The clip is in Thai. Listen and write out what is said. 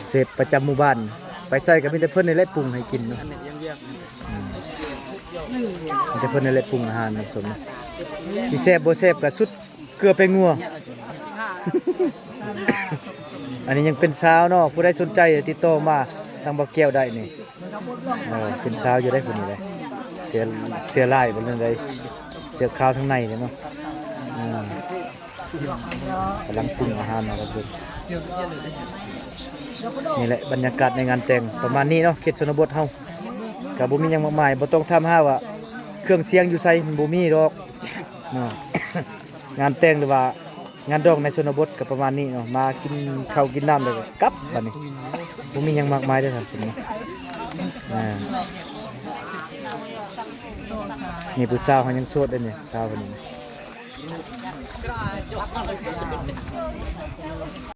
เสพประจำหมู่บ้านไปใส่ก็มีแต่เพิ่นในแหละปรุงให้กินเนาะมีแต่เพิ่นในแหละปรุงอาหารสมที่แซ่บบ่แซ่บก็สุดเกลือไปงัว อันนี้ยังเป็นสาวเนาะผู้ใดสนใจติดต่อมาทางบ่แก้วได้นี่เป็นสาวอยู่ได้ผู้นี้เลยเสื้อลายบ่เรื่องใดเสื้อขาวทั้งในเนาะกำลังปรุงอาหารนะครับทุกนี่แหละบรรยากาศในงานแต่งประมาณนี้เนาะเขตชนบทเฮาก็บ่มีหยังมากมายบ่ต้องทำหาว่าเครื่องเสียงอยู่ไสมันบ่มีดอกเนาะ งานแต่งหรือว่างานดองในชนบทก็ประมาณนี้เนาะมากินข้าวกินน้ำแล้วก็กลับบัดนี้บ่มีหยังมากมายเด้อครับสิ่งนี้นี่ผู้สาวเขายังโสดเด้อเนี่ยสาวคนนี้